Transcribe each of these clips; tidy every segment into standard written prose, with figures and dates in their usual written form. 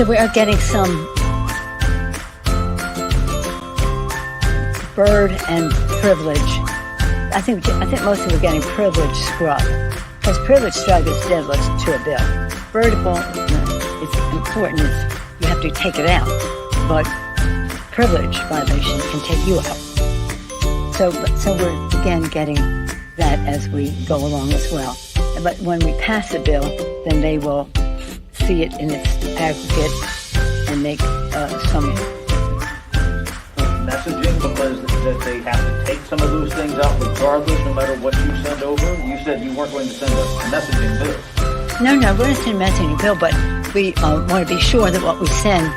So we are getting some bird and privilege. I think most of you are getting privilege scrub. Because privilege strike is deadly to a bill. Birdable, it's important. You have to take it out. But privilege violation can take you out. So we're again getting that as we go along as well. But when we pass a bill, then they will see it in its aggregate and make some messaging, because that they have to take some of those things out regardless, no matter what you send over. You said you weren't going to send a messaging bill. No, we're going to send a messaging bill, but we want to be sure that what we send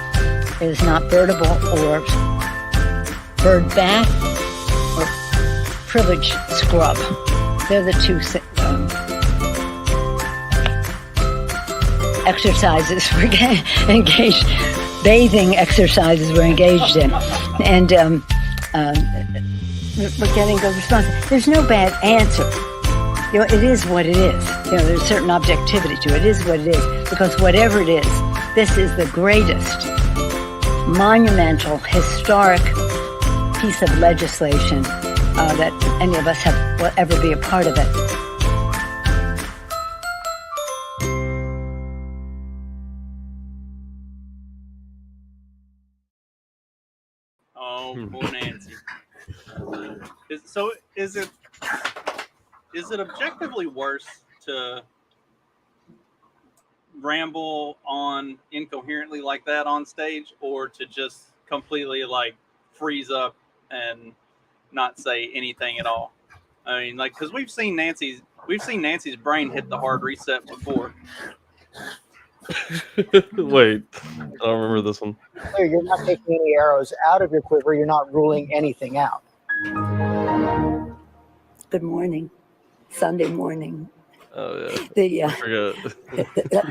is not birdable or bird bath or privilege scrub. They're the two exercises we're engaged, bathing exercises we're engaged in. And we're getting good response. There's no bad answer. It is what it is. There's a certain objectivity to it. It is what it is. Because whatever it is, this is the greatest, monumental, historic piece of legislation that any of us will ever be a part of it. Oh, poor Nancy. Is it objectively worse to ramble on incoherently like that on stage, or to just completely freeze up and not say anything at all? I mean, because we've seen Nancy's brain hit the hard reset before. Wait, I don't remember this one. You're not taking any arrows out of your quiver. You're not ruling anything out. Good morning. Sunday morning. Oh, yeah. I forgot.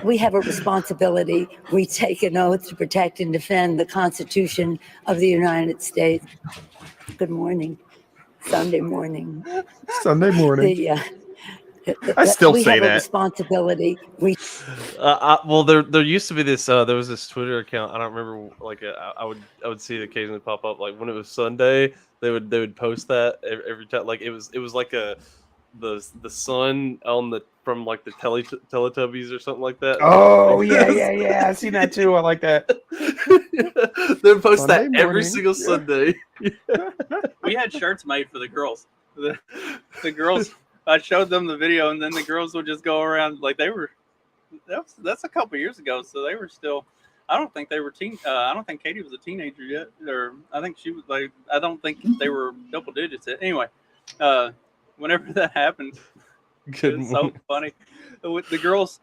We have a responsibility. We take an oath to protect and defend the Constitution of the United States. Good morning. Sunday morning. Sunday morning. I still say that. We have a responsibility. Well, there used to be this. There was this Twitter account. I don't remember. I would see it occasionally pop up. Like when it was Sunday, they would post that every time. Like it was like the sun on from the Teletubbies or something like that. Oh yeah. I seen that too. I like that. They post Sunday that every single Sunday. We had shirts made for the girls. The girls. I showed them the video, and then the girls would just go around that's a couple years ago, so they were still. I don't think they were I don't think Katie was a teenager yet, or I think she was I don't think they were double digits yet. Anyway, whenever that happened, it's so funny. The girls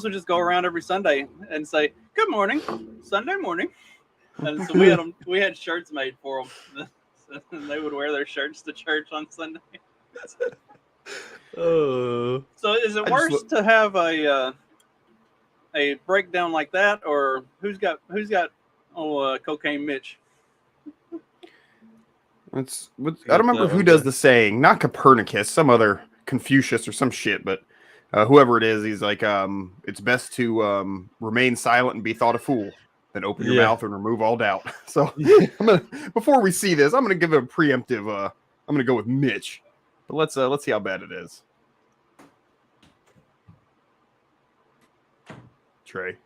would just go around every Sunday and say, "Good morning, Sunday morning," and so we had shirts made for them, and they would wear their shirts to church on Sunday. So is it worse to have a breakdown like that, or who's got Cocaine Mitch? I don't remember who does the saying. Not Copernicus, some other Confucius or some shit, but whoever it is, he's like, it's best to remain silent and be thought a fool than open your mouth and remove all doubt. So before we see this, I'm gonna give it a preemptive. I'm gonna go with Mitch. But let's see how bad it is. Trey.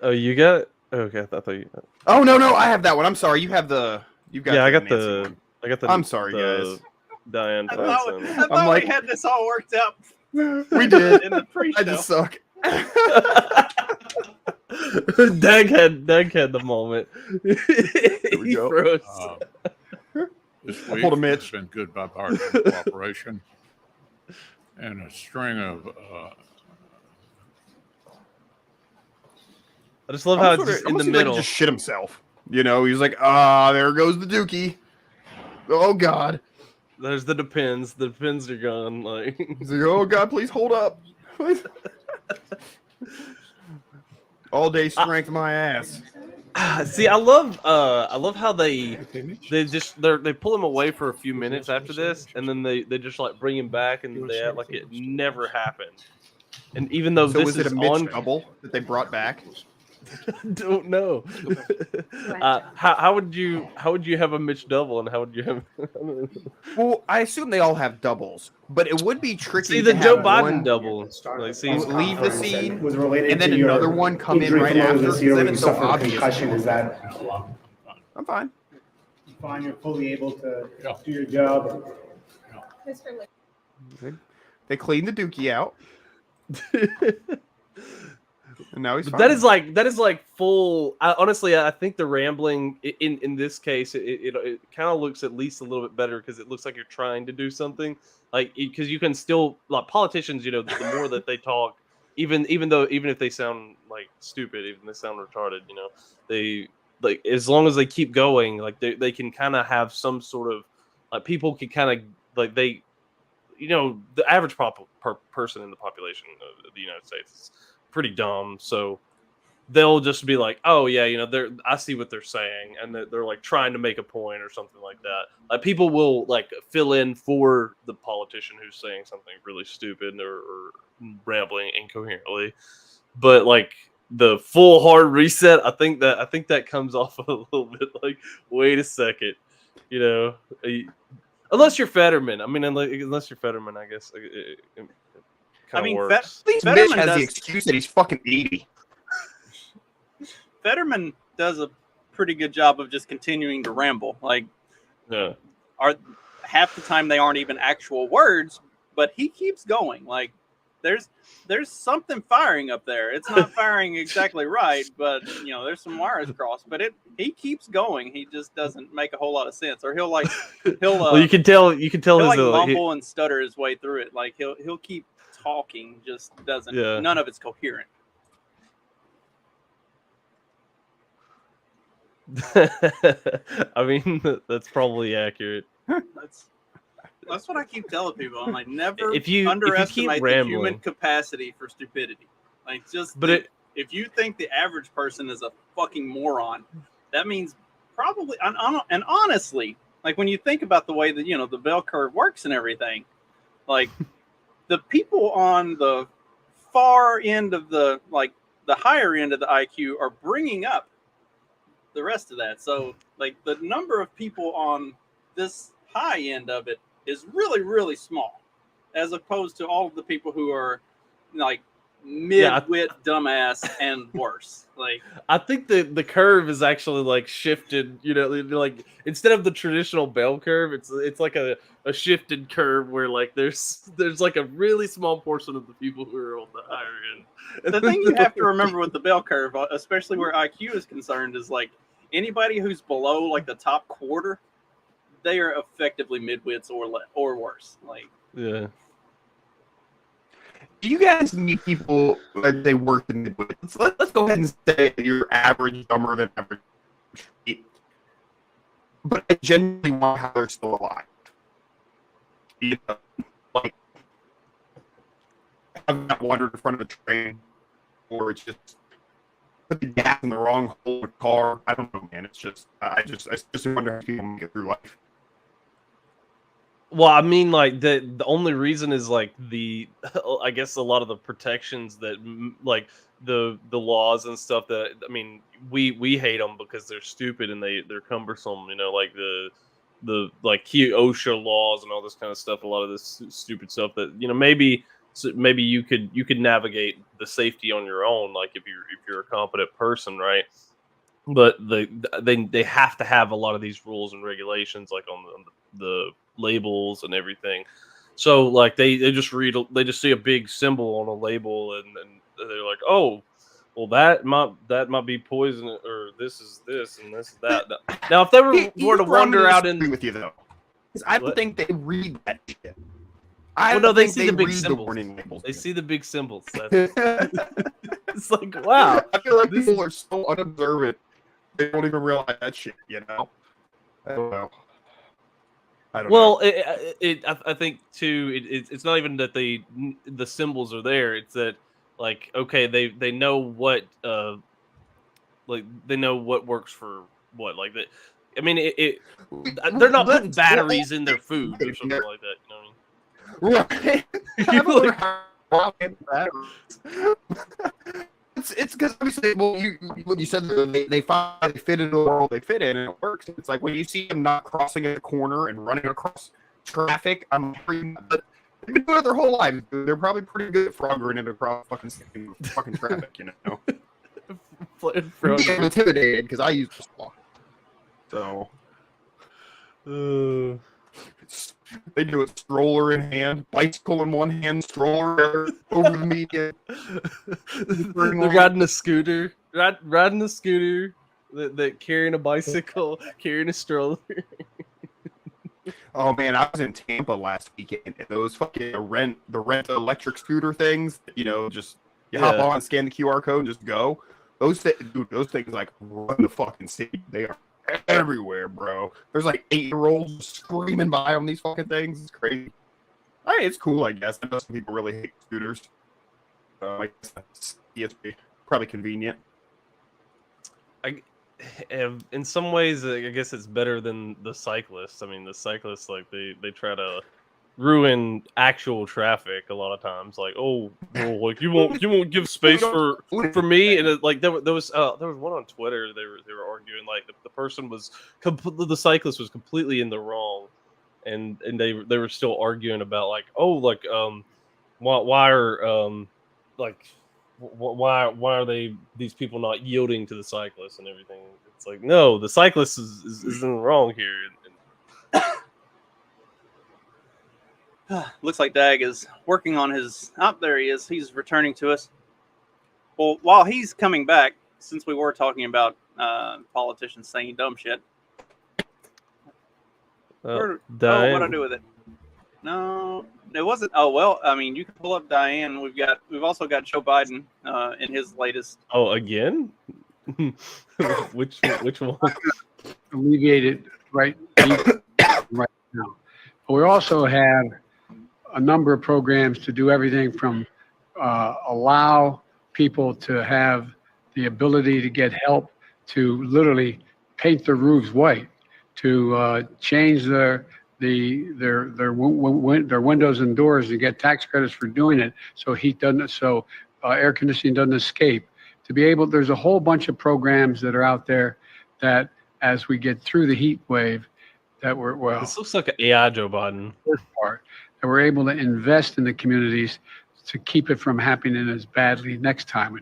Oh, you got? Okay, I thought you. Oh no, I have that one. I'm sorry. You have the. You've got. Yeah, I got the. I'm sorry, guys. Diane. I thought we had this all worked out. We did in the pre-show. I just suck. Doug had the moment. There we go. Froze. This week pulled a Mitch. has been good bipartisan cooperation, and a string of. I just love how it's just in the middle. He just shit himself. He was like, there goes the dookie. Oh God. There's the depends. The depends are gone. He's like, oh God, please hold up. All day strength, my ass. See, I love how they pull him away for a few minutes after this, and then they just bring him back, and they act like it never happened. And even though this is it is a Mitch double that they brought back? Don't know. How would you have a Mitch double, and how would you have? Well, I assume they all have doubles, but it would be tricky See the to Joe have Biden one double. Like, seems leave the conference scene was related and then to your another one come in injury right from earlier after. this year Then when it's you so suffered a obvious. concussion. Is that I'm fine. fine? You're fully able to do your job. They cleaned the dookie out, and now he's But fine. that is like full. Honestly, I think the rambling in this case it kind of looks at least a little bit better because it looks like you're trying to do something. Like because you can still like politicians, the more that they talk, even if they sound like stupid, even they sound retarded, they like as long as they keep going, like they can kind of have some sort of like people can kind of like they. The average person in the population of the United States is pretty dumb, so they'll just be like, "Oh yeah, I see what they're saying," and they're like trying to make a point or something like that. Like people will like fill in for the politician who's saying something really stupid or rambling incoherently, but like the full hard reset, I think that comes off a little bit like, wait a second, Unless you're Fetterman. I mean, unless you're Fetterman, I guess it kind of works. At least Mitch Fetterman has does- the excuse that he's fucking 80. Fetterman does a pretty good job of just continuing to ramble. Like, Yeah. half the time they aren't even actual words, but he keeps going. Like, there's something firing up there. It's not firing exactly right, but there's some wires crossed. But he keeps going. He just doesn't make a whole lot of sense, or he'll Well, you can tell he'll his like mumble and stutter his way through it. Like he'll keep talking, just doesn't. Yeah. None of it's coherent. I mean, that's probably accurate. That's what I keep telling people. I'm like, never If you underestimate keep the human rambling, capacity for stupidity. Like, if you think the average person is a fucking moron, that means probably, and honestly, like when you think about the way that the bell curve works and everything, like the people on the far end of the higher end of the IQ are bringing up the rest of that. So like the number of people on this high end of it is really, really small, as opposed to all of the people who are like mid-wit dumbass and worse. Like, I think the curve is actually like shifted. Like instead of the traditional bell curve, it's like a shifted curve where like there's like a really small portion of the people who are on the higher end. The thing you have to remember with the bell curve, especially where IQ is concerned, is like anybody who's below like the top quarter, they are effectively midwits or worse. Like, yeah. Do you guys meet people that they work in midwits? Let's go ahead and say you're average, dumber than average. But I genuinely wonder how they're still alive. Like, I've not wandered in front of a train, or it's just put the gas in the wrong hole of the car. I don't know, man. It's just, I just wonder how people make it through life. Well, I mean, like the only reason is like I guess a lot of the protections that like the laws and stuff that I mean we hate them because they're stupid and they're cumbersome. Like the like OSHA laws and all this kind of stuff. A lot of this stupid stuff that maybe you could navigate the safety on your own. Like if you're a competent person, right? But they have to have a lot of these rules and regulations, like on the labels and everything. So like they just see a big symbol on a label and they're like, oh, well that might be poison, or this is this and this is that. Now if they were to wander out in with you though, because I don't think they read that shit. They see the big read symbols. The warning labels. They see the big symbols. It's like, wow. I feel like people are so unobservant. They don't even realize that shit, I don't know. Well, I think too. It's not even that the symbols are there. It's that like okay, they know what they know what works for what. Like that. I mean, they're not putting batteries in their food or something like that. You know what I mean? Right. I wonder how batteries. it's because obviously, well, when you said that they finally fit into the world they fit in and it works. It's like when you see them not crossing a corner and running across traffic. But they've been doing it their whole lives. They're probably pretty good at froggering it across fucking traffic, you know. I'm intimidated because I used to walk. So they do it stroller in hand, bicycle in one hand, stroller over the median. They're riding a scooter, riding a scooter, that carrying a bicycle, carrying a stroller. Oh man, I was in Tampa last weekend, and those fucking rent electric scooter things, you know, just you hop on, scan the QR code, and just go. Those things like run the fucking city. They are everywhere, bro. There's like 8-year-olds screaming by on these fucking things. It's crazy. Hey, it's cool, I guess. I know some people really hate scooters. I guess that's probably convenient. In some ways, I guess it's better than the cyclists. I mean, the cyclists, like they try to ruin actual traffic a lot of times. Like, oh, well, like you won't give space for me. And like there was one on Twitter. They were arguing like the person was the cyclist was completely in the wrong, and they were still arguing about like, oh, like why are like. Why are these people not yielding to the cyclists and everything? It's like, no, the cyclist is in the wrong here. Looks like Dag is working on his. Oh, there he is. He's returning to us. Well, while he's coming back, since we were talking about politicians saying dumb shit. What'd I do with it? No, it wasn't. Oh well, I mean, you can pull up Diane. We've also got Joe Biden in his latest. Oh, again? which one? Alleviate it right now. But we also have a number of programs to do everything from allow people to have the ability to get help to literally paint their roofs white, to change their windows and doors and get tax credits for doing it, so air conditioning doesn't escape. To be able, there's a whole bunch of programs that are out there that, as we get through the heat wave, that this looks like an AI Joe Biden. That we're able to invest in the communities to keep it from happening as badly next time. We're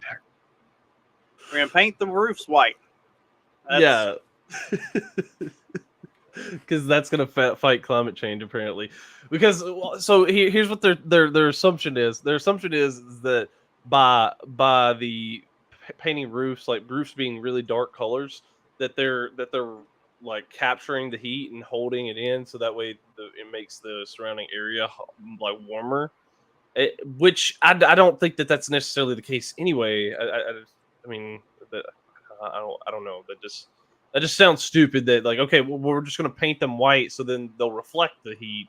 gonna paint the roofs white. Yeah. Because that's going to fight climate change, apparently. Because so here's what their assumption is. Their assumption is that by the painting roofs, like roofs being really dark colors, that they're like capturing the heat and holding it in, so that way it makes the surrounding area like warmer. Which I don't think that's necessarily the case anyway. I mean, I don't know. That just sounds stupid. That like, okay, well, we're just going to paint them white, so then they'll reflect the heat,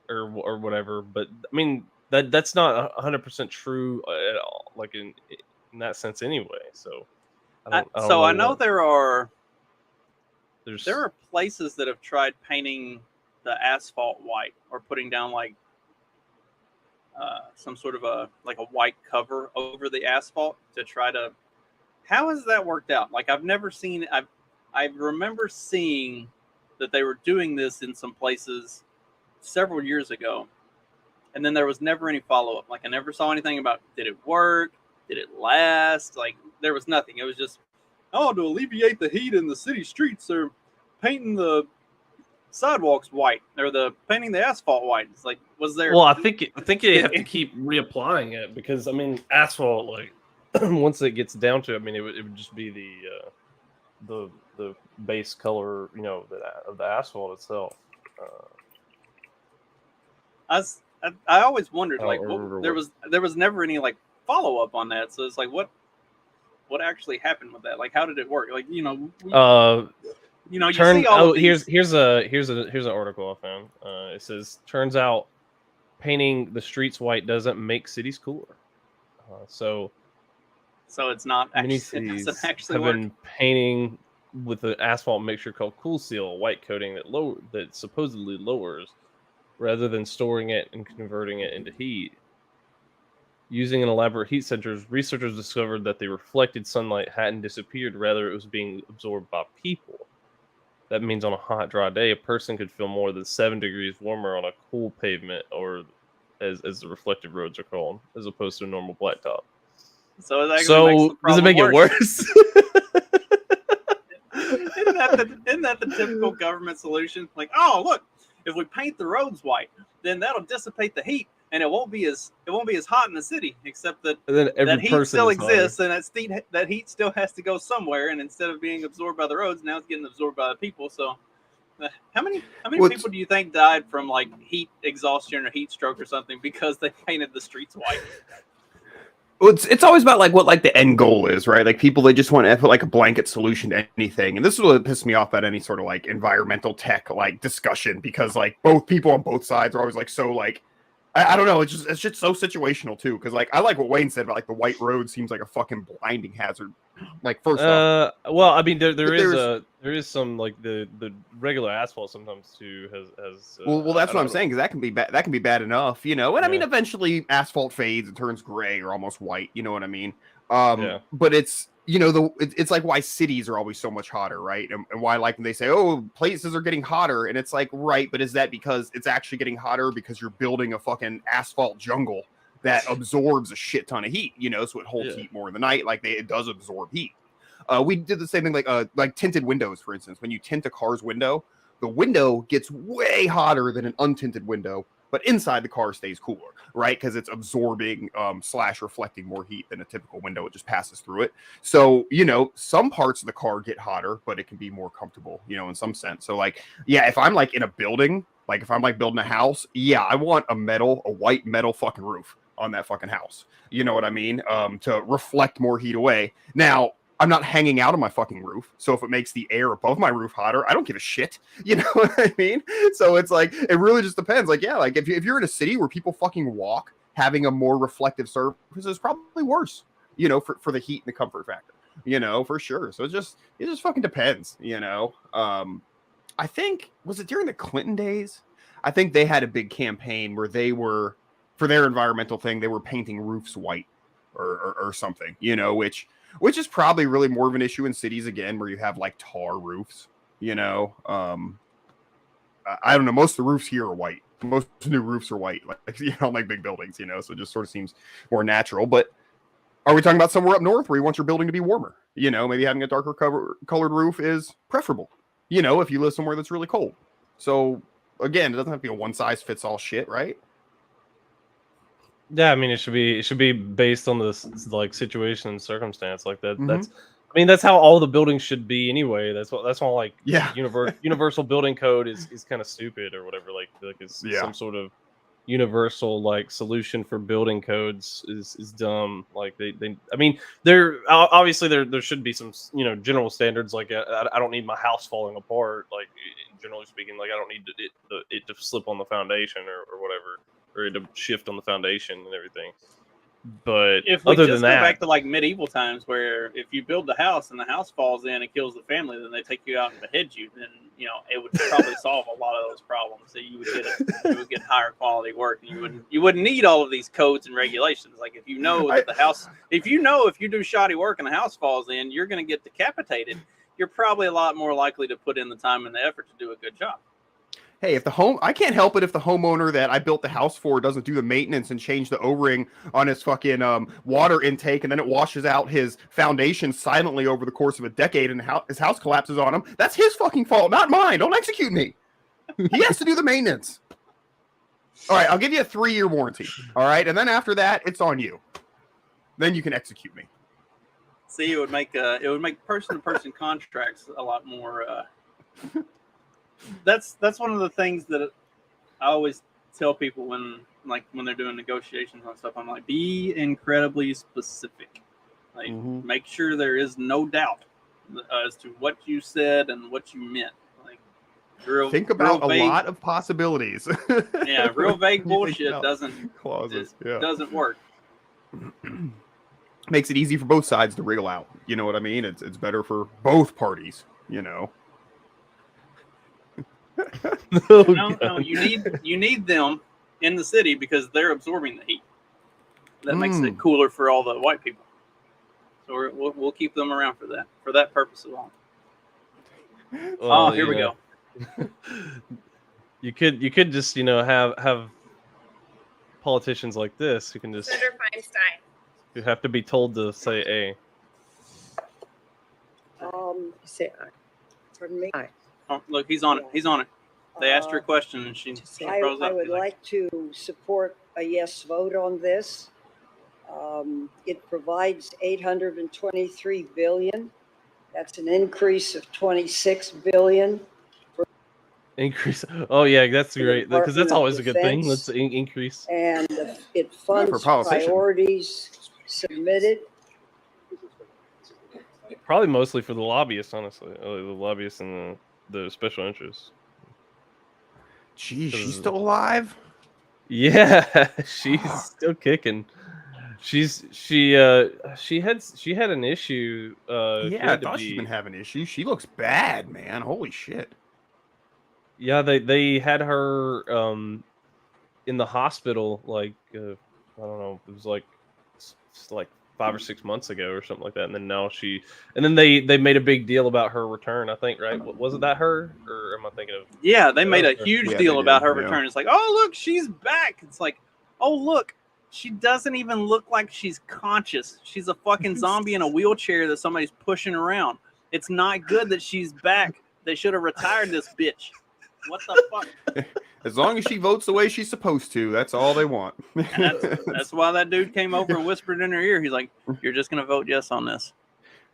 or whatever. But I mean, that's not 100% true at all. Like in that sense, anyway. So, I know there are places that have tried painting the asphalt white, or putting down like some sort of a white cover over the asphalt to try to. How has that worked out? Like, I've never seen. I remember seeing that they were doing this in some places several years ago, and then there was never any follow-up. Like, I never saw anything about, did it work? Did it last? Like, there was nothing. It was just, to alleviate the heat in the city streets, they're painting the sidewalks white, or painting the asphalt white. It's like, was there? Well, I think they have to keep reapplying it, because I mean, asphalt, like once it gets down to, I mean, it would just be the base color, you know, of the asphalt itself. I always wondered, like, there was never any like follow up on that. So it's like, what actually happened with that? Like, how did it work? Like, you know, you see all of these... here's an article I found. It says, turns out painting the streets white doesn't make cities cooler. So it's not actually, it doesn't actually work. Been painting with an asphalt mixture called Cool Seal, a white coating that supposedly lowers, rather than storing it and converting it into heat. Using an elaborate heat sensors, researchers discovered that the reflected sunlight hadn't disappeared. Rather, it was being absorbed by people. That means on a hot, dry day, a person could feel more than 7 degrees warmer on a cool pavement, or as the reflective roads are called, as opposed to a normal blacktop. So it actually makes the So does it problem make it worse. worse? Isn't that the typical government solution? Like, oh look, if we paint the roads white, then that'll dissipate the heat, and it won't be as hot in the city. Except that And then every that heat person still is hotter. exists, and that heat still has to go somewhere. And instead of being absorbed by the roads, now it's getting absorbed by the people. So, how many people do you think died from like heat exhaustion or heat stroke or something because they painted the streets white? Well, it's always about like what like the end goal is, right? Like people, they just want to put like a blanket solution to anything, and this is what pisses me off about any sort of like environmental tech like discussion, because like both people on both sides are always like so like I don't know, it's just so situational too, because like I like what Wayne said about like the white road seems like a fucking blinding hazard. Like first off, well, I mean, there there's- is some like the regular asphalt sometimes too has. well, that's what I'm saying, because that can be bad. That can be bad enough, you know. And I mean, Yeah. eventually asphalt fades and turns gray or almost white. You know what I mean? Yeah. But it's it's like why cities are always so much hotter, right? And why like when they say, oh, places are getting hotter, and it's like, right, but is that because it's actually getting hotter because you're building a fucking asphalt jungle that absorbs a shit ton of heat, you know, so it holds heat more in the night, like it does absorb heat. We did the same thing like tinted windows, for instance. When you tint a car's window, the window gets way hotter than an untinted window, but inside the car stays cooler, right? Because it's absorbing / reflecting more heat than a typical window. It just passes through it. So, you know, some parts of the car get hotter, but it can be more comfortable, you know, in some sense. So like, yeah, if I'm like in a building, like if I'm like building a house, yeah, I want a white metal fucking roof on that fucking house. You know what I mean? To reflect more heat away. Now, I'm not hanging out on my fucking roof. So if it makes the air above my roof hotter, I don't give a shit. You know what I mean? So it's like, it really just depends. Like, yeah, like if you're in a city where people fucking walk, having a more reflective surface is probably worse, you know, for the heat and the comfort factor, you know, for sure. So it just fucking depends, you know? I think, was it during the Clinton days? I think they had a big campaign where they were, for their environmental thing, they were painting roofs white or something, you know, which is probably really more of an issue in cities, again, where you have like tar roofs, you know. I don't know, most of the roofs here are white. Most new roofs are white, like, you know, like big buildings, you know, so it just sort of seems more natural. But are we talking about somewhere up north where you want your building to be warmer? You know, maybe having a darker colored roof is preferable, you know, if you live somewhere that's really cold. So again, it doesn't have to be a one size fits all shit, right? Yeah, I mean, it should be based on the like situation and circumstance like that. Mhm. That's, I mean, that's how all the buildings should be anyway. That's why like universal building code is kind of stupid or whatever. Like it's some sort of universal like solution for building codes is dumb. Like they I mean, there obviously there should be some, you know, general standards. Like I don't need my house falling apart. Like generally speaking, like I don't need it to slip on the foundation or whatever, or it to shift on the foundation and everything. But if we other just than go that, back to like medieval times, where if you build the house and the house falls in and kills the family, then they take you out and behead you. Then, you know, it would probably solve a lot of those problems. So you would get higher quality work, and you wouldn't need all of these codes and regulations. Like if you know that the house, if you do shoddy work and the house falls in, you're going to get decapitated. You're probably a lot more likely to put in the time and the effort to do a good job. Hey, I can't help it if the homeowner that I built the house for doesn't do the maintenance and change the O-ring on his fucking water intake, and then it washes out his foundation silently over the course of a decade, and his house collapses on him. That's his fucking fault, not mine. Don't execute me. He has to do the maintenance. All right, I'll give you a 3-year warranty. All right, and then after that, it's on you. Then you can execute me. See, it would make person-to-person contracts a lot more. That's one of the things that I always tell people when they're doing negotiations on stuff. I'm like, be incredibly specific. Like, make sure there is no doubt as to what you said and what you meant. Like, think about a lot of possibilities. Yeah, real vague bullshit doesn't work. Makes it easy for both sides to wriggle out. You know what I mean? It's better for both parties. You know. No, you need them in the city because they're absorbing the heat. that makes it cooler for all the white people. So we'll keep them around for that purpose alone. Well, here we go. You could just have politicians like this who can just Senator Feinstein. who have to be told to say A. Say aye. Pardon me. Aye. Oh, look, he's on it. He's on it. They asked her a question and she froze up. I would like to support a yes vote on this. It provides $823 billion. That's an increase of $26 billion. Increase. Oh yeah, that's For the great because that's Department of always a good thing. Defense. Let's increase. And it funds priorities submitted. Probably mostly for the lobbyists, honestly. The lobbyists and the special interests. Geez, she's still alive? Yeah, she's still kicking. She had an issue. Yeah, I thought she's been having issues. She looks bad, man. Holy shit. Yeah, they had her in the hospital like I don't know, it was like 5 or 6 months ago or something like that, and then they made a big deal about her return. I think, right? Wasn't that her, or am I thinking of? Yeah, they made a huge deal about her yeah. return. It's like, oh look, she's back. It's like, oh look, she doesn't even look like she's conscious. She's a fucking zombie in a wheelchair that somebody's pushing around. It's not good that she's back. They should have retired this bitch. What the fuck? As long as she votes the way she's supposed to, that's all they want. That's why that dude came over and whispered in her ear. He's like, "You're just gonna vote yes on this."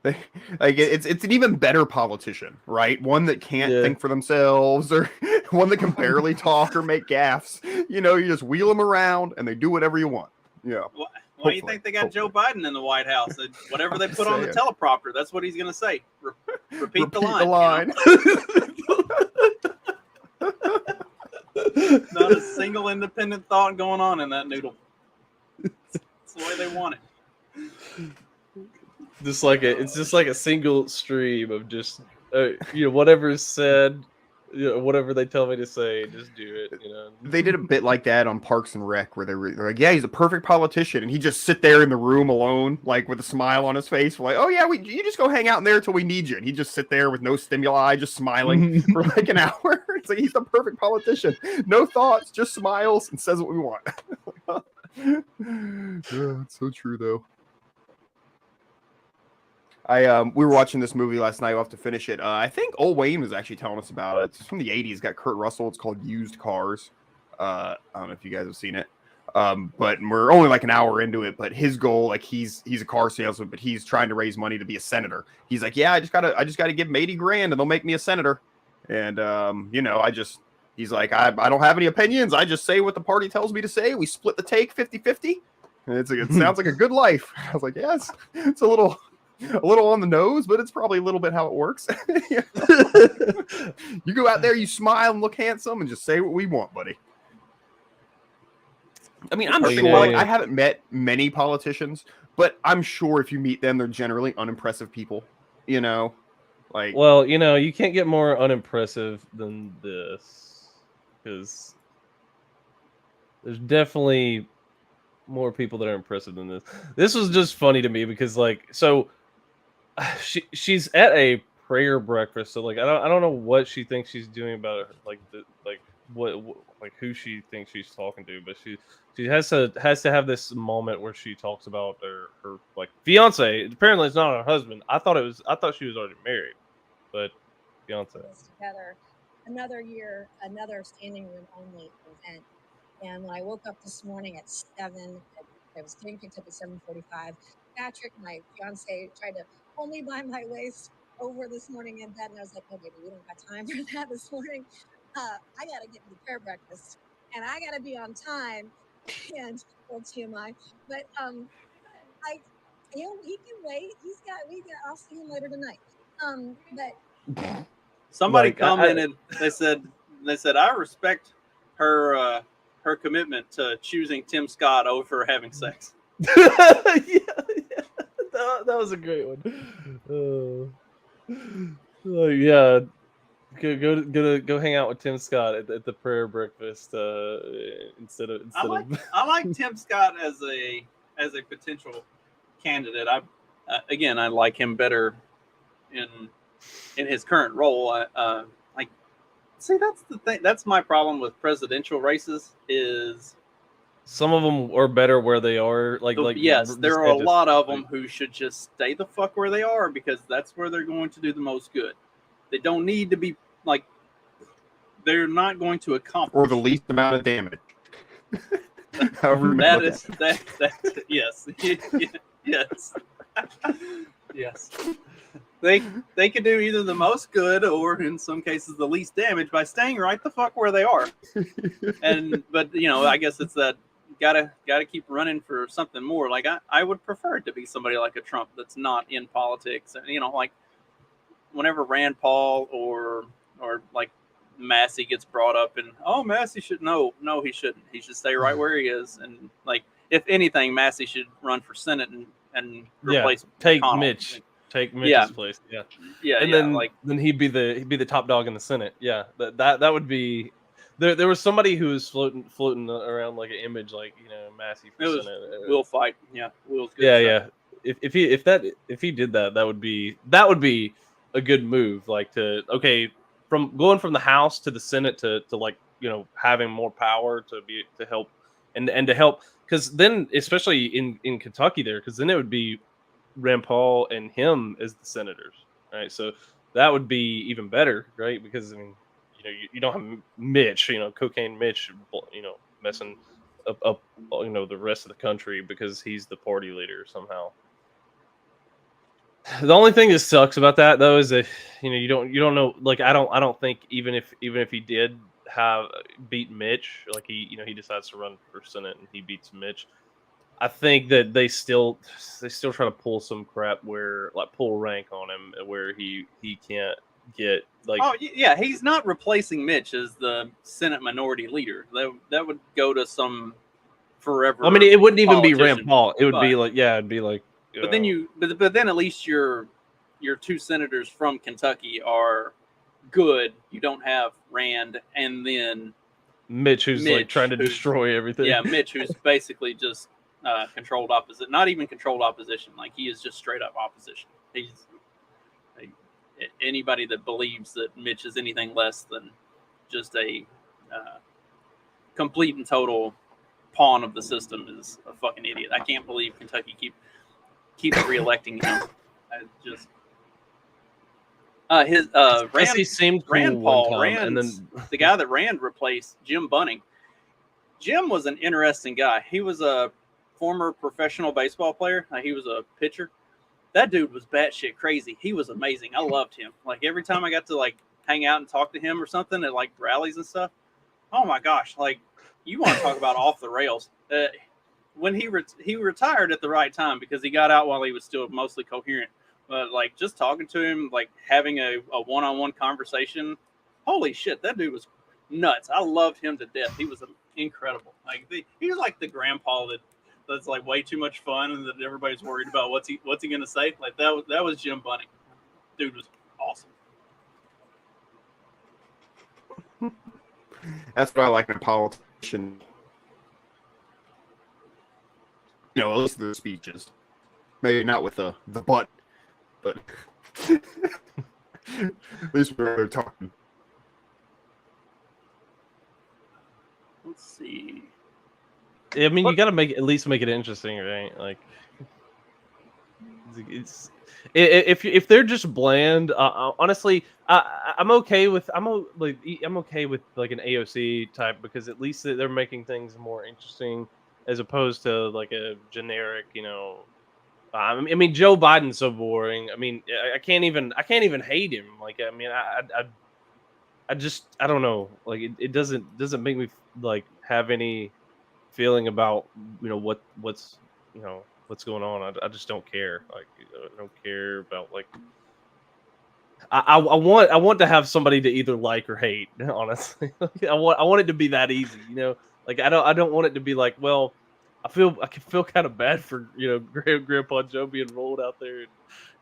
Like it's an even better politician, right? One that can't think for themselves, or one that can barely talk or make gaffes. You just wheel them around and they do whatever you want. Yeah. Why do you think they got Joe Biden in the White House? Whatever they put on the teleprompter, that's what he's gonna say. Repeat the line. Not a single independent thought going on in that noodle. It's the way they want it. It's just like a single stream of just whatever is said, whatever they tell me to say, just do it. They did a bit like that on Parks and Rec, where they're like, "Yeah, he's a perfect politician," and he just sit there in the room alone, like with a smile on his face. We're like, "Oh yeah, you just go hang out in there until we need you." And he just sit there with no stimuli, just smiling for like an hour. It's like he's the perfect politician, no thoughts, just smiles and says what we want. Yeah, it's so true though. We were watching this movie last night. We'll have to finish it. I think Old Wayne was actually telling us about it. It's from the 80s. It's got Kurt Russell. It's called Used Cars. I don't know if you guys have seen it. But we're only like an hour into it. But his goal, like he's a car salesman, but he's trying to raise money to be a senator. He's like, yeah, I just gotta give them $80,000 and they'll make me a senator. And he's like, I don't have any opinions. I just say what the party tells me to say. We split the take 50-50. And it sounds like a good life. I was like, yes, it's a little on the nose, but it's probably a little bit how it works. You go out there, you smile and look handsome and just say what we want, buddy. I mean, I'm sure I haven't met many politicians, but I'm sure if you meet them, they're generally unimpressive people, like, well, you can't get more unimpressive than this, because there's definitely more people that are impressive than this. This was just funny to me because she's at a prayer breakfast, so I don't know what she thinks she's doing about it, what who she thinks she's talking to, but she has to have this moment where she talks about her fiance. Apparently, it's not her husband. I thought she was already married, but fiance. Together, another year, another standing room only event. And when I woke up this morning at 7, I was getting picked up at 7:45. Patrick, my fiance, tried to pull me by my waist over this morning in bed, and I was like, "No, baby, we don't got time for that this morning. I got to get to the prayer breakfast, and I got to be on time." And well, TMI, but he can wait. I'll see him later tonight. But somebody commented. They said I respect her commitment to choosing Tim Scott over having sex. Yeah. That was a great one. Yeah, go hang out with Tim Scott at the prayer breakfast instead of. I like Tim Scott as as a potential candidate. I like him better in his current role. Like, see, that's the thing. That's my problem with presidential races. Is some of them are better where they are. Yes, there are a lot of them who should just stay the fuck where they are because that's where they're going to do the most good. They don't need to be like. They're not going to accomplish or the least amount of damage. However, yes, yes, yes. They could do either the most good or, in some cases, the least damage by staying right the fuck where they are. But I guess it's that gotta keep running for something more. Like I would prefer it to be somebody like a Trump that's not in politics. Like whenever Rand Paul or like Massey gets brought up, and Massey should no, he shouldn't. He should stay right where he is. And like, if anything, Massey should run for Senate and replace take McConnell. Mitch. Take Mitch's place. Yeah. And then he'd be the top dog in the Senate. Yeah. That would be. There was somebody who was floating around like an image, like Massey for Senate. We'll fight. Yeah. Will's good. Yeah. If he did that, that would be a good move. Like from going from the House to the Senate to like having more power to help and to help, because then especially in Kentucky there, because then it would be Rand Paul and him as the senators, right? So that would be even better, right? Because you don't have Mitch, cocaine Mitch, messing up the rest of the country because he's the party leader somehow. The only thing that sucks about that though is that you don't know. Like I don't think even if he did beat Mitch, like he decides to run for Senate and he beats Mitch, I think that they still try to pull some crap where like pull rank on him where he can't get like. Oh yeah, he's not replacing Mitch as the Senate Minority Leader. That would go to some forever. I mean, it wouldn't even be Rand Paul. It would be like it'd be like. But then at least your two senators from Kentucky are good. You don't have Rand and then Mitch, who's like trying to destroy everything. Yeah, Mitch, who's basically just controlled opposition. Not even controlled opposition. Like he is just straight up opposition. He's anybody that believes that Mitch is anything less than just a complete and total pawn of the system is a fucking idiot. I can't believe Kentucky keeps reelecting him. He seemed cool Rand Paul, one time, and then the guy that Rand replaced, Jim Bunning. Jim was an interesting guy. He was a former professional baseball player. He was a pitcher. That dude was batshit crazy. He was amazing. I loved him. Like every time I got to like hang out and talk to him or something at like rallies and stuff. Oh my gosh! Like you want to talk about off the rails? When he retired at the right time because he got out while he was still mostly coherent. But like just talking to him, like having a one-on-one conversation, holy shit, that dude was nuts. I loved him to death. He was incredible. Like he was like the grandpa that's like way too much fun and that everybody's worried about what's he gonna say. Like that was Jim Bunning. Dude was awesome. That's what I like in a politician. At least the speeches. Maybe not with the butt, but at least where they're talking. Let's see. I mean, you got to at least make it interesting, right? Like, if they're just bland, honestly, I'm okay with like an AOC type because at least they're making things more interesting as opposed to like a generic, I mean, Joe Biden's so boring. I mean, I can't even hate him. Like, I mean, I don't know. Like, it doesn't make me like have any feeling about what's going on. I just don't care. Like, I don't care about like. I want to have somebody to either like or hate. Honestly, I want it to be that easy. Like I don't want it to be like, well, I can feel kind of bad for Grandpa Joe being rolled out there,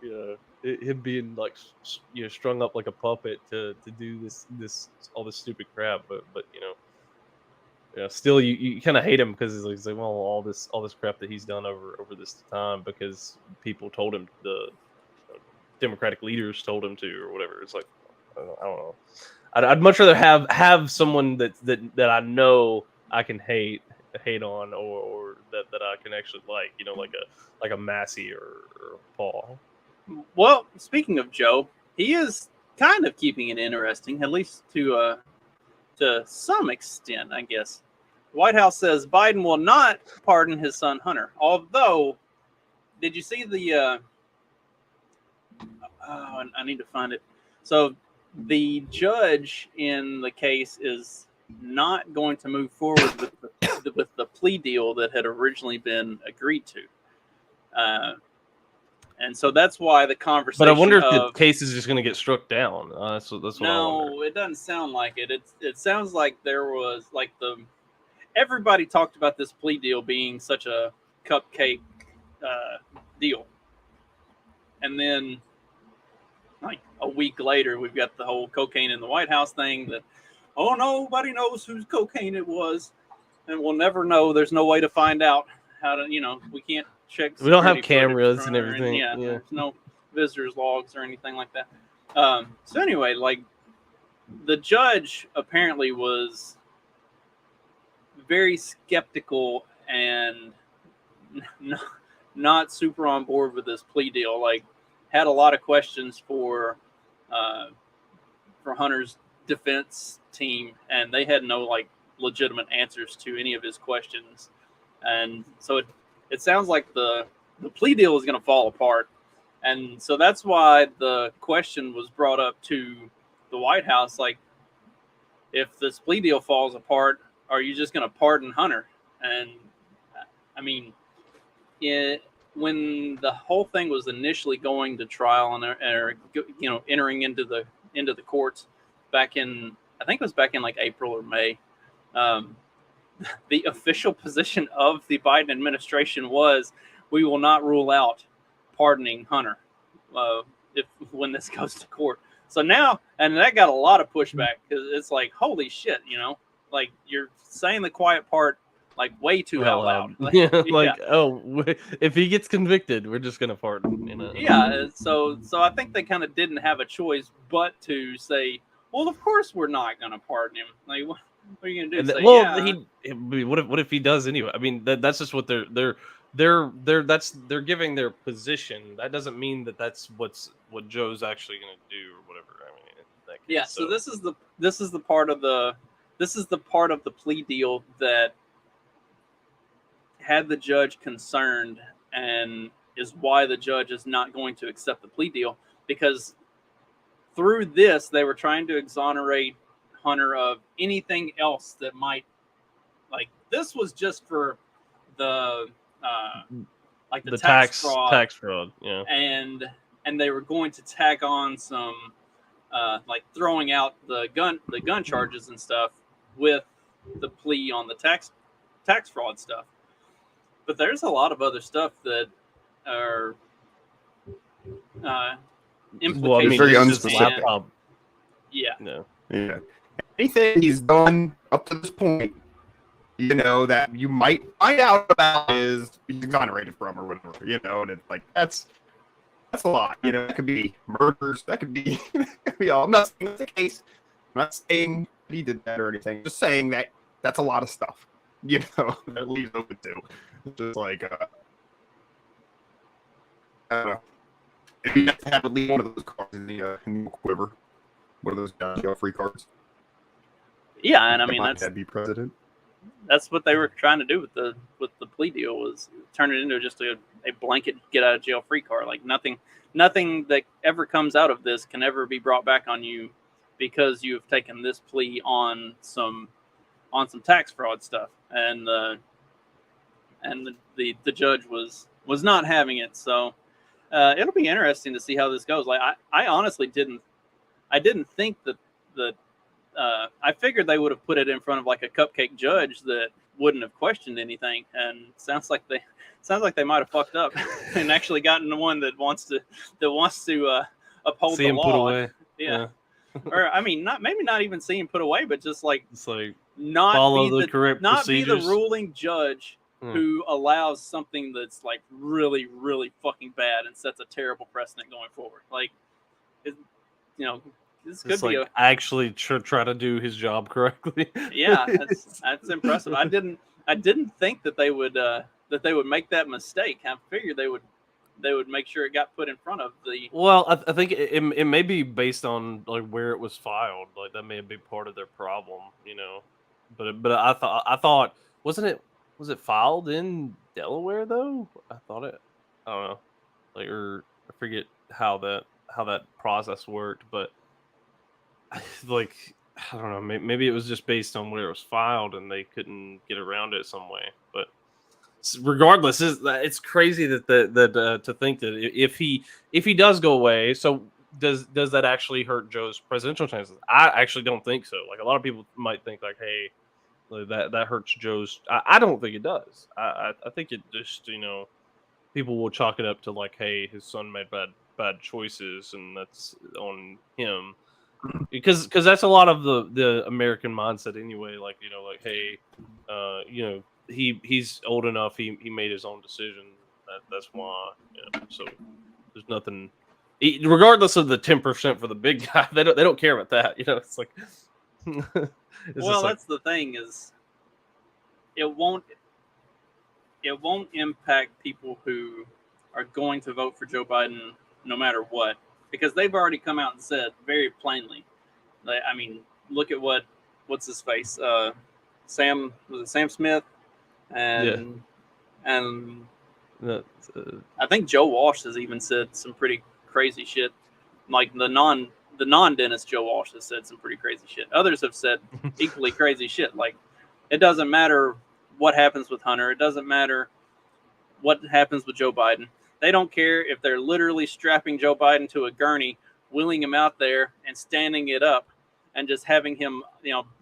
and him being like strung up like a puppet to do this all this stupid crap. But Yeah, still, you kind of hate him because he's like, well, all this crap that he's done over this time because people told him, the Democratic leaders told him to, or whatever. It's like, I don't know. I'd much rather have someone that I know I can hate on, or that I can actually like, like a Massey or Paul. Well, speaking of Joe, he is kind of keeping it interesting, at least to some extent, I guess. The White House says Biden will not pardon his son Hunter. Although, did you see the? I need to find it. So, the judge in the case is not going to move forward with the plea deal that had originally been agreed to. And so that's why the conversation. But I wonder if the case is just going to get struck down. That's what I wonder. No, it doesn't sound like it. It sounds like there was like everybody talked about this plea deal being such a cupcake deal, and then like a week later, we've got the whole cocaine in the White House thing. That nobody knows whose cocaine it was, and we'll never know. There's no way to find out how to. We can't check. We don't have cameras and everything. Yeah, there's no visitors logs or anything like that. So anyway, like the judge apparently was very skeptical and not super on board with this plea deal. Like, had a lot of questions for Hunter's defense team, and they had no like legitimate answers to any of his questions. And so it sounds like the plea deal is going to fall apart. And so that's why the question was brought up to the White House, like, if this plea deal falls apart, are you just going to pardon Hunter? And I mean, when the whole thing was initially going to trial and entering into the courts back in, I think it was back in like April or May, the official position of the Biden administration was, we will not rule out pardoning Hunter when this goes to court. So now, and that got a lot of pushback because it's like, holy shit, like you're saying the quiet part like way too out loud. If he gets convicted, we're just gonna pardon. Yeah. So I think they kind of didn't have a choice but to say, well, of course we're not gonna pardon him. Like, what are you gonna do? What if he does anyway? I mean, that's just what they're giving their position. That doesn't mean that that's what Joe's actually gonna do or whatever. I mean, yeah. So this is the part of the plea deal that had the judge concerned, and is why the judge is not going to accept the plea deal, because through this they were trying to exonerate Hunter of anything else that might, like, this was just for the like the tax fraud, yeah, and they were going to tack on some like throwing out the gun charges and stuff with the plea on the tax fraud stuff. But there's a lot of other stuff that are implications. Very unspecific. Yeah. No. Yeah. Anything he's done up to this point, that you might find out about is he's exonerated from or whatever, and it's like, that's a lot. It could be murders, that could be, all. I'm not saying that's the case. I'm not saying he did that or anything. Just saying that that's a lot of stuff, that leaves open to. Just like, I don't know. If you have to have at least one of those cards in the quiver, one of those jail-free cards. Yeah, and I mean that'd be president. That's what they were trying to do with the plea deal, was turn it into just a blanket get out of jail free card. Like nothing that ever comes out of this can ever be brought back on you because you've taken this plea on some tax fraud stuff, and the judge was not having it. So it'll be interesting to see how this goes. Like I honestly didn't think that I figured they would have put it in front of like a cupcake judge that wouldn't have questioned anything, and sounds like they might have fucked up and actually gotten the one that wants to uphold see the him law. put away. Yeah. Or I mean, not even see him put away, but just like it's like not follow be the correct not be the procedures. ruling judge who allows something that's like really, really fucking bad and sets a terrible precedent going forward. Like, it, you know, this could It's be like actually try to do his job correctly. yeah, that's impressive. I didn't think that they would make that mistake. I figured they would make sure it got put in front of the. Well, I think it may be based on like where it was filed. Like that may be part of their problem, you know. But I thought was it filed in Delaware though? I don't know, like or I forget how that process worked, but like I don't know, maybe it was just based on where it was filed and they couldn't get around it some way. But regardless, it's crazy that to think that if he does go away, so does that actually hurt Joe's presidential chances? I actually don't think so. Like a lot of people might think like, hey, like, that hurts Joe's. I don't think it does. I think it just people will chalk it up to like, hey, his son made bad choices and that's on him. Because that's a lot of the American mindset anyway. Like like hey, he's old enough. He made his own decision. That's why. So there's nothing. Regardless of the 10% for the big guy, they don't care about that. It's like. Well, that's the thing is, it won't impact people who are going to vote for Joe Biden no matter what, because they've already come out and said very plainly. I mean, look at what's his face, Sam Smith, and I think Joe Walsh has even said some pretty crazy shit. Like the non-dentist Joe Walsh has said some pretty crazy shit. Others have said equally crazy shit. Like, it doesn't matter what happens with Hunter. It doesn't matter what happens with Joe Biden. They don't care if they're literally strapping Joe Biden to a gurney, wheeling him out there and standing it up and just having him,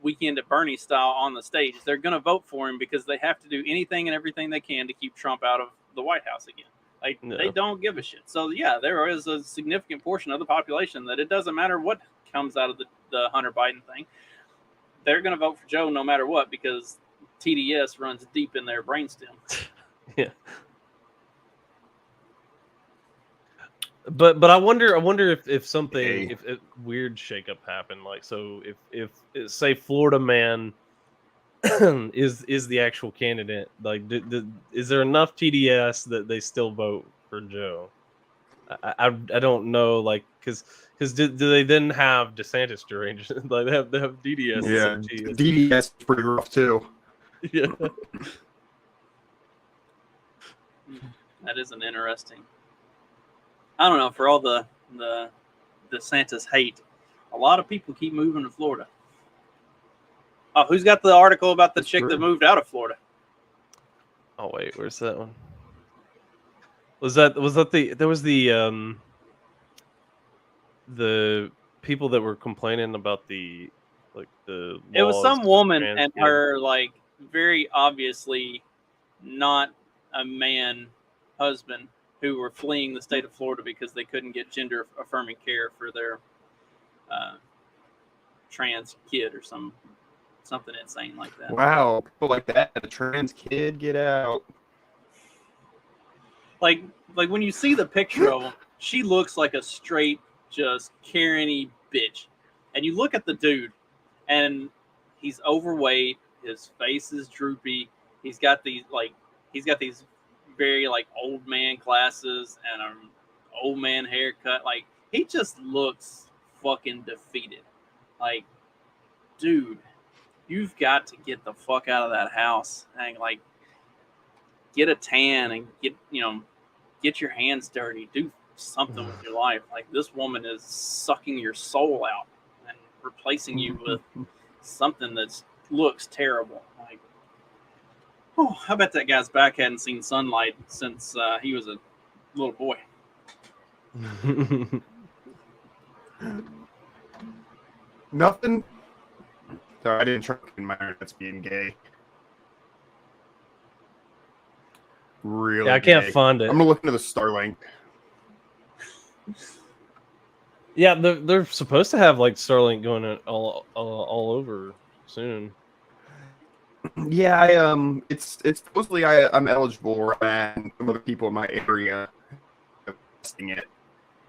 Weekend at Bernie style on the stage. They're going to vote for him because they have to do anything and everything they can to keep Trump out of the White House again. Like, they don't give a shit. So, yeah, there is a significant portion of the population that it doesn't matter what comes out of the Hunter Biden thing. They're going to vote for Joe no matter what because TDS runs deep in their brainstem. Yeah. But I wonder if something if weird shakeup happened, like so if say Florida man is the actual candidate, like is there enough TDS that they still vote for Joe? I don't know, like because do they then have DeSantis derangement? Like they have DDS. Yeah, DDS is pretty rough too. Yeah, that is an interesting. I don't know. For all the DeSantis hate, a lot of people keep moving to Florida. Oh, who's got the article about the chick that moved out of Florida? Oh wait, where's that one? Was that the people that were complaining about the It was some woman and yeah. her like very obviously not a man husband who were fleeing the state of Florida because they couldn't get gender affirming care for their trans kid or something insane like that. Wow, people like that, a trans kid, get out. Like when you see the picture of him, she looks like a straight, just Karen-y bitch. And you look at the dude, and he's overweight. His face is droopy. He's got these very like old man glasses and an old man haircut. Like, he just looks fucking defeated. Like, dude, you've got to get the fuck out of that house and like get a tan and get your hands dirty. Do something with your life. Like, this woman is sucking your soul out and replacing you with something that looks terrible. Like, oh, I bet that guy's back hadn't seen sunlight since he was a little boy. Nothing. Sorry, I didn't try to in my internet's being gay. Really? Yeah, I can't find it. I'm gonna look into the Starlink. Yeah, they're supposed to have like Starlink going all over soon. Yeah, it's supposedly I'm eligible, and some other people in my area are testing it.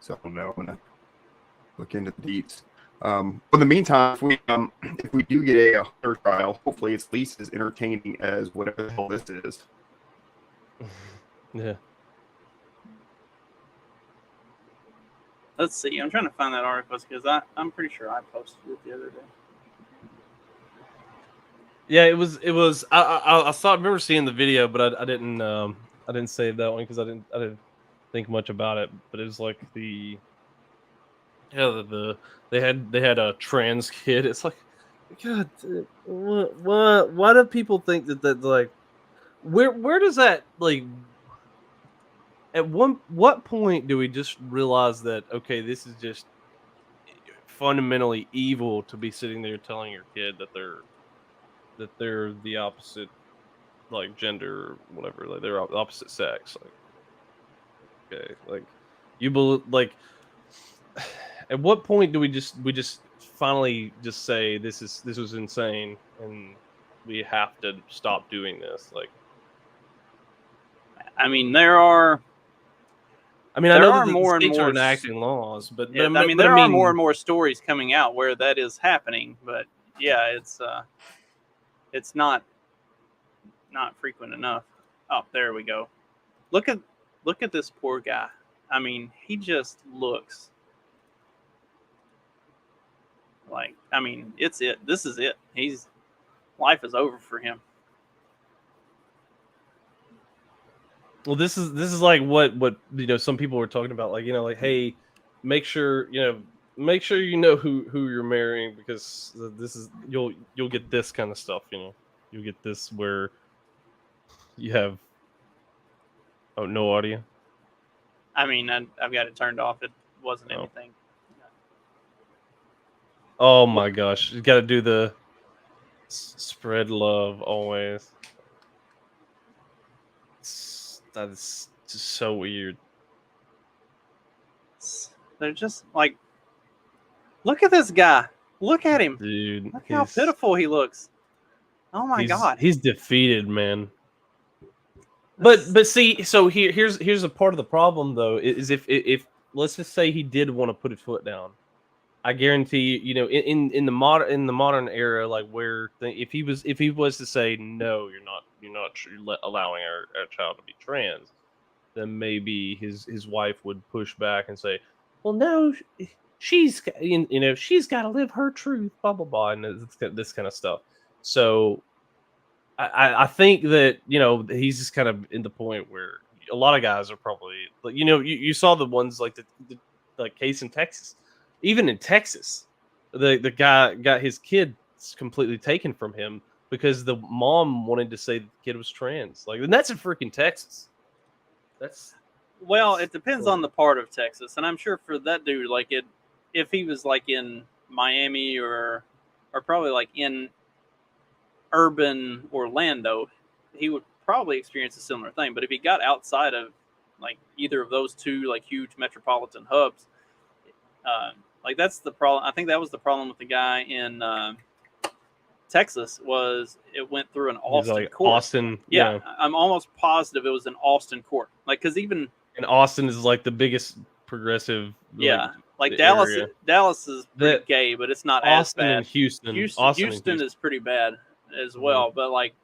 So I don't know. I'm gonna look into the deets. But in the meantime, if we do get a hunter trial, hopefully it's at least as entertaining as whatever the hell this is. Yeah. Let's see. I'm trying to find that article because I'm pretty sure I posted it the other day. Yeah, it was. I saw. I remember seeing the video, but I didn't save that one because I didn't think much about it. But it was like they had a trans kid. It's like, God, what? Why do people think that like where does that like? At what point do we just realize that okay, this is just fundamentally evil to be sitting there telling your kid that they're the opposite like gender or whatever, like they're opposite sex. Like, okay, like you believe like at what point do we just finally just say this was insane and we have to stop doing this? Like, I mean, there are I mean, I know that the more and states are more. enacting laws, but Yeah, but, I mean, but I there are mean, more and more stories coming out where that is happening. But yeah, it's not frequent enough. Oh, there we go. Look at this poor guy. I mean, he just looks like, I mean, it's it. This is it. Life is over for him. well, this is like what some people were talking about, like like hey, make sure you know who you're marrying because this is you'll get this kind of stuff. You'll get this where you have no audio. I mean, I've got it turned off. It wasn't Oh. anything. Oh my gosh, you got to do the spread love always. That is just so weird. They're just like, look at this guy. Look at him. Dude, Look how pitiful he looks. Oh my God. He's defeated, man. But see, so here's a part of the problem though, is if let's just say he did want to put his foot down. I guarantee in the modern era, like where if he was to say no, you're not allowing our child to be trans, then maybe his wife would push back and say, well, no, she's she's got to live her truth, blah blah blah, and this kind of stuff. So I think that he's just kind of in the point where a lot of guys are probably like you saw the ones like the like case in Texas. Even in Texas, the guy got his kid completely taken from him because the mom wanted to say the kid was trans. Like, and that's in freaking Texas. Well, it depends on the part of Texas, and I'm sure for that dude, like if he was like in Miami or probably like in urban Orlando, he would probably experience a similar thing. But if he got outside of like either of those two like huge metropolitan hubs, like that's the problem. I think that was the problem with the guy in Texas was it went through an Austin court. Austin, yeah, I'm almost positive it was an Austin court. Like, because even and Austin is like the biggest progressive. Yeah, like Dallas. Area. Dallas is pretty gay, but it's not Austin as bad. And Houston. Houston is pretty bad as well. But like,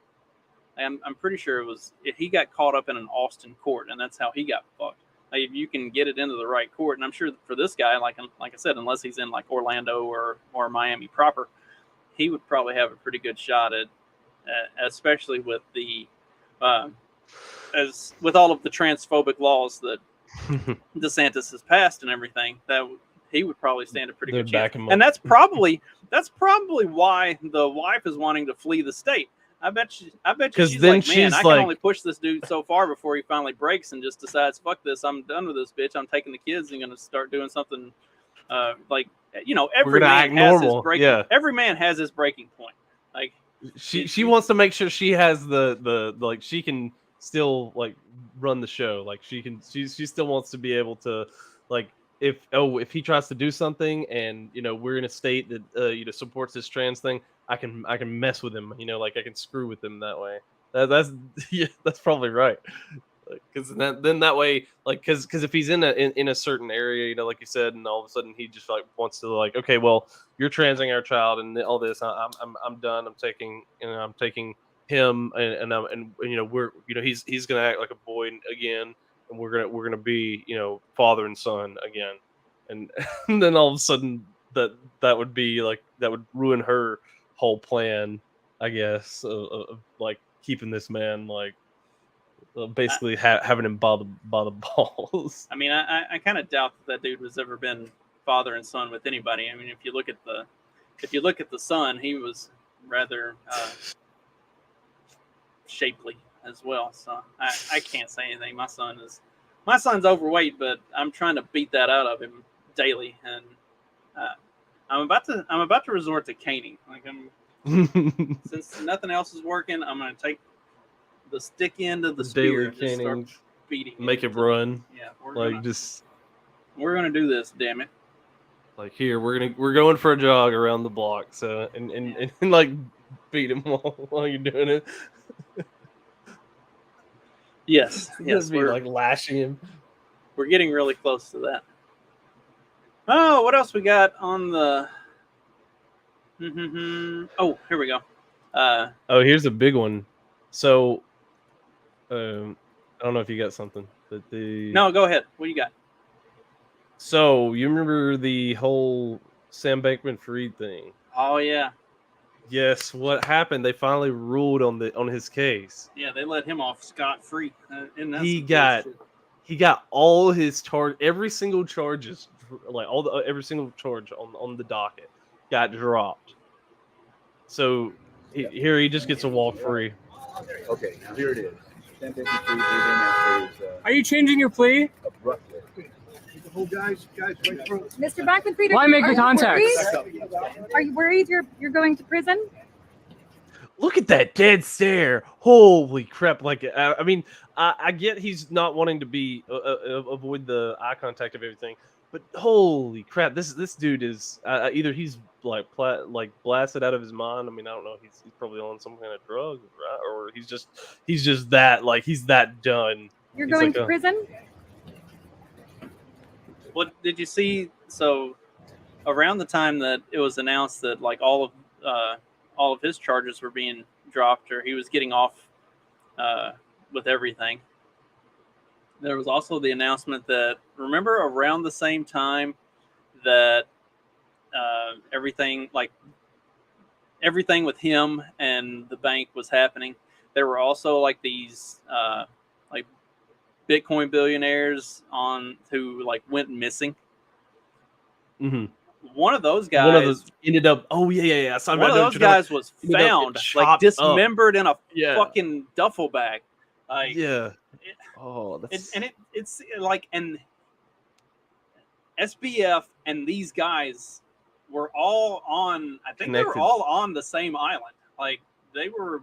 I'm pretty sure it was he got caught up in an Austin court, and that's how he got fucked. Like, if you can get it into the right court, and I'm sure for this guy, like I said, unless he's in like Orlando or Miami proper, he would probably have a pretty good shot at especially with the as with all of the transphobic laws that DeSantis has passed and everything, that he would probably stand a pretty good chance. And that's probably why the wife is wanting to flee the state. I bet you she's like, man, I can only push this dude so far before he finally breaks and just decides, fuck this, I'm done with this bitch. I'm taking the kids and gonna start doing something like every man has his breaking. Every man has his breaking point. Like she wants to make sure she has the like she can still like run the show. Like she still wants to be able to like if he tries to do something and we're in a state that supports this trans thing, I can mess with him, like I can screw with him that way. That's yeah, that's probably right. Because then that way, like, because if he's in a certain area, like you said, and all of a sudden he just like wants to like, okay, well, you're transing our child and all this, I'm done. I'm taking him and we're he's gonna act like a boy again, and we're gonna be father and son again, and, and then all of a sudden that would be like that would ruin her whole plan, I guess, of like keeping this man like basically having him by the balls. I mean, I kind of doubt that dude was ever been father and son with anybody. I mean, if you look at the son, he was rather shapely as well. So I can't say anything. My son's overweight, but I'm trying to beat that out of him daily, and I'm about to resort to caning. Like since nothing else is working, I'm going to take the stick end of the spear and just start beating him. Make it run. Yeah, we're gonna do this. Damn it! Like here, we're going for a jog around the block. So and like beat him while you're doing it. Yes, we're like lashing him. We're getting really close to that. Oh, what else we got on the? Oh, here we go. Here's a big one. So, I don't know if you got something. No, go ahead. What do you got? So you remember the whole Sam Bankman-Fried thing? Oh yeah. Yes. What happened? They finally ruled on his case. Yeah, they let him off scot-free. He got all his every single charges, like every single charge on the docket got dropped. So here he just gets a walk free. Okay, now here it is. Are you changing your plea? Mr. Bankman-Fried, Why make the contact? Are you worried you're going to prison? Look at that dead stare! Holy crap! Like, I mean, I get he's not wanting to be avoid the eye contact of everything, but holy crap! This dude is either he's like blasted out of his mind. I mean, I don't know. He's probably on some kind of drug, right? Or he's just that like he's that done. You're going to prison? What did you see? So around the time that it was announced that like all of his charges were being dropped, or he was getting off with everything, there was also the announcement that, remember around the same time that everything with him and the bank was happening, there were also like these like Bitcoin billionaires who like went missing. Mm-hmm. One of those guys ended up. Oh yeah. One of those guys was found like dismembered in a fucking duffel bag. Like, yeah. It's like, and SBF and these guys were all on. I think they were all on the same island. Like they were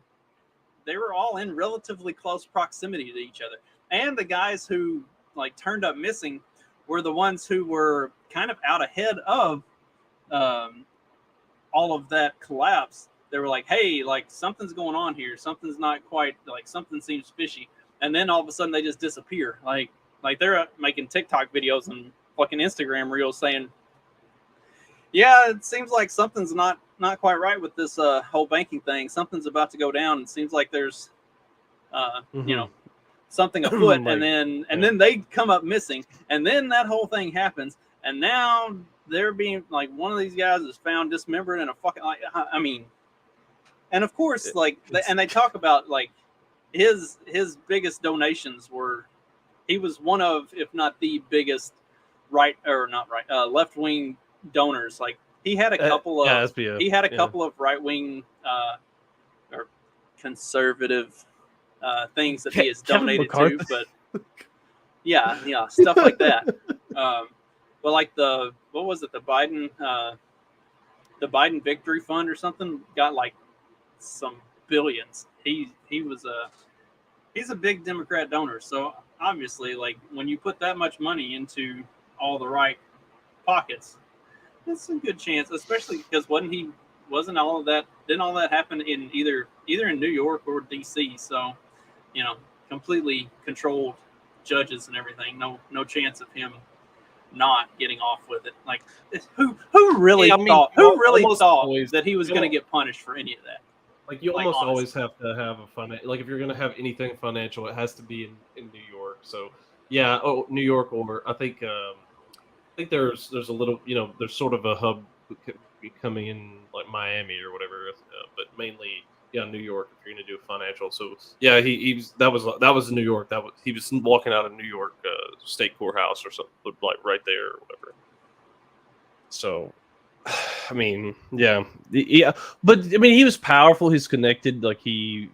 all in relatively close proximity to each other. And the guys who like turned up missing were the ones who were kind of out ahead of all of that collapse. They were like, hey, like something's going on here. Something's not quite, like something seems fishy. And then all of a sudden they just disappear. Like they're making TikTok videos and fucking Instagram reels saying, yeah, it seems like something's not quite right with this whole banking thing. Something's about to go down. It seems like there's, something afoot, and then they come up missing, and then that whole thing happens, and now they're being like, one of these guys is found dismembered in a fucking, like, I mean, and of course, like, and they talk about like his biggest donations were, he was one of, if not the biggest left wing donors. Like he had a couple of couple of right wing or conservative things that he has donated to, but yeah, stuff like that. But like what was it? The Biden Victory Fund or something got like some billions. He's a big Democrat donor. So obviously, like when you put that much money into all the right pockets. That's a good chance, especially because wasn't all of that? Didn't all that happen in either in New York or DC? So, completely controlled judges and everything. No chance of him not getting off with it. Like, who really thought that he was going to get punished for any of that? Like, you almost honestly. always have to have a like, if you're going to have anything financial, it has to be in New York. So yeah, New York, or I think there's a little, there's sort of a hub coming in like Miami or whatever, but mainly New York if you're going to do financial. So yeah, that was New York. He was walking out of New York state courthouse or something, like right there or whatever. So I mean, yeah, but I mean, he was powerful. He's connected. Like he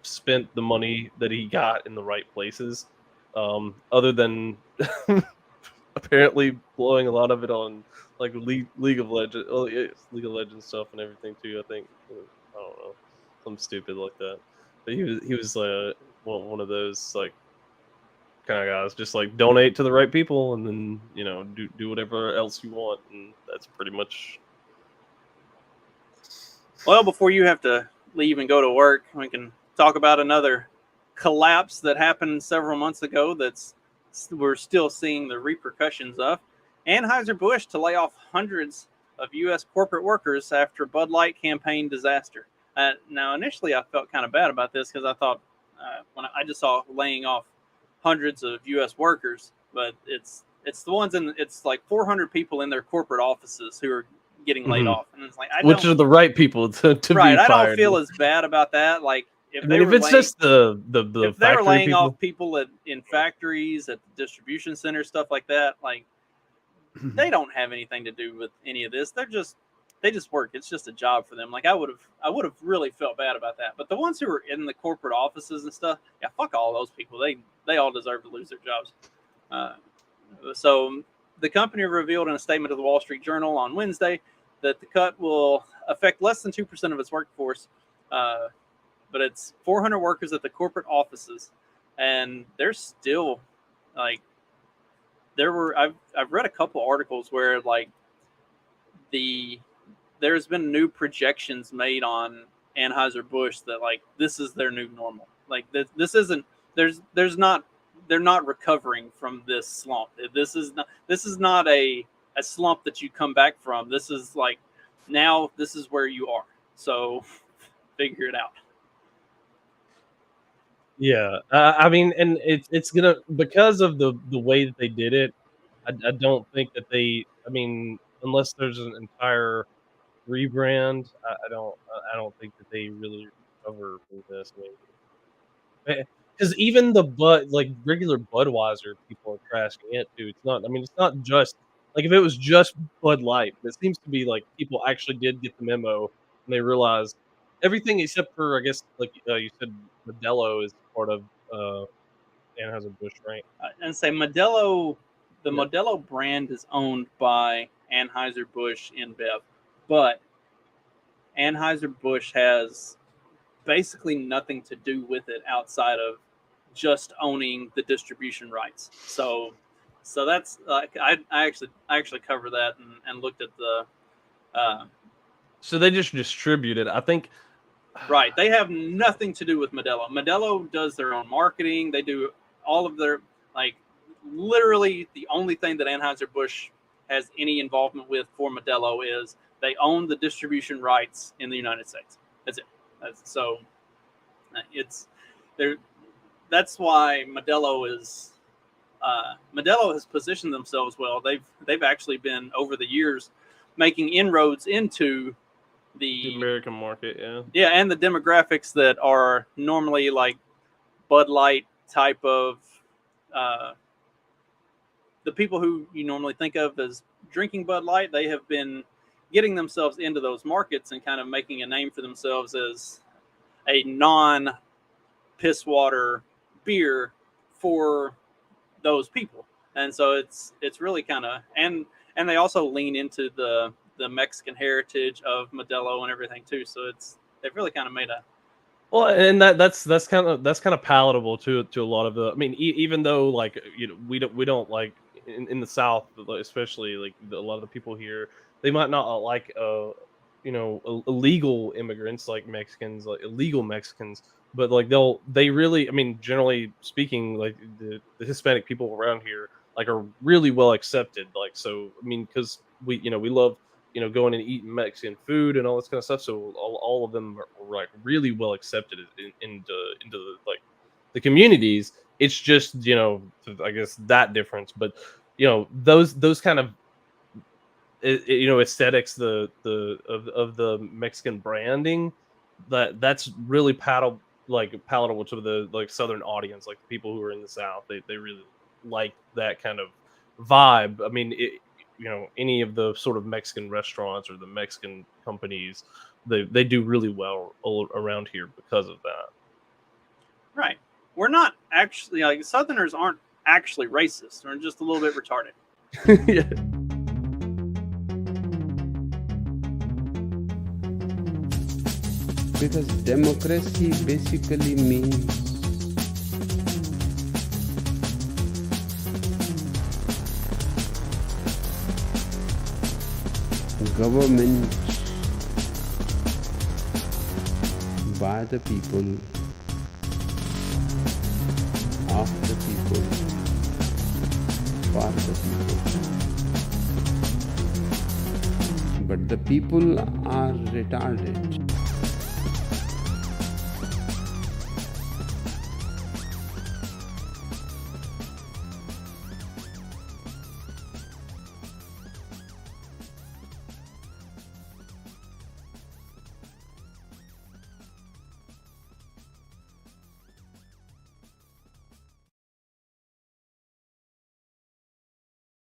spent the money that he got in the right places. Other than apparently blowing a lot of it on like League of Legends, League of Legends stuff and everything too. I think I don't know, something stupid like that. But he was one of those like kind of guys, just like donate to the right people and then do whatever else you want, and that's pretty much. Well, before you have to leave and go to work, we can talk about another collapse that happened several months ago we're still seeing the repercussions of. Anheuser-Busch to lay off hundreds of U.S. corporate workers after Bud Light campaign disaster. Now, initially, I felt kind of bad about this because I thought when I just saw laying off hundreds of U.S. workers, but it's the ones it's like 400 people in their corporate offices who are getting laid off, and it's like which are the right people to be fired. I don't feel as bad about that. Like if it's just the if they were laying off people in factories, at the distribution center, stuff like that, like they don't have anything to do with any of this. They just work. It's just a job for them. Like I would have really felt bad about that. But the ones who are in the corporate offices and stuff, yeah, fuck all those people. They all deserve to lose their jobs. So the company revealed in a statement to the Wall Street Journal on Wednesday that the cut will affect less than 2% of its workforce, but it's 400 workers at the corporate offices, and they're still like I've read a couple articles where like there's been new projections made on Anheuser-Busch that like this is their new normal. Like this isn't they're not recovering from this slump. This is not a slump that you come back from. This is like now this is where you are. So figure it out. Yeah, I mean, and it's gonna, because of the way that they did it. I don't think that I mean, unless there's an entire rebrand, I don't think that they really recover from this. I mean, because even like regular Budweiser, people are trashing it too. It's not. I mean, it's not just like if it was just Bud Light. It seems to be like people actually did get the memo and they realized everything except for, I guess, like you said, Modelo is part of Anheuser-Busch, right? And say Modelo, the Modelo brand is owned by Anheuser-Busch InBev, but Anheuser-Busch has basically nothing to do with it outside of just owning the distribution rights. So that's like I actually cover that and looked at the. So they just distribute it, I think. Right, they have nothing to do with Modelo. Modelo does their own marketing. They do all of their like literally the only thing that Anheuser-Busch has any involvement with for Modelo is they own the distribution rights in the United States. That's it. So it's there. That's why Modelo has positioned themselves well. They've actually been over the years making inroads into the American market, and the demographics that are normally like Bud Light type of the people who you normally think of as drinking Bud Light. They have been getting themselves into those markets and kind of making a name for themselves as a non-piss water beer for those people. And so it's really kind of and they also lean into the Mexican heritage of Modelo and everything too. So they've really kind of made a and that's kind of palatable to a lot of the. I mean, even though like we don't like in the South, especially like a lot of the people here, they might not like illegal immigrants like Mexicans, like illegal Mexicans, but like they really, I mean, generally speaking, like the Hispanic people around here like are really well accepted. Like, so I mean, because we love going and eating Mexican food and all this kind of stuff. So all of them are like really well accepted into like the communities. It's just I guess that difference, but those kind of aesthetics, the of the Mexican branding, that's really palatable to the like Southern audience, like the people who are in the South. They really like that kind of vibe. I mean, any of the sort of Mexican restaurants or the Mexican companies, they do really well all around here because of that. Right. We're not actually, like, Southerners aren't actually racist. They're just a little bit retarded. Yeah. Because democracy basically means government by the people, of the people, for the people. But the people are retarded.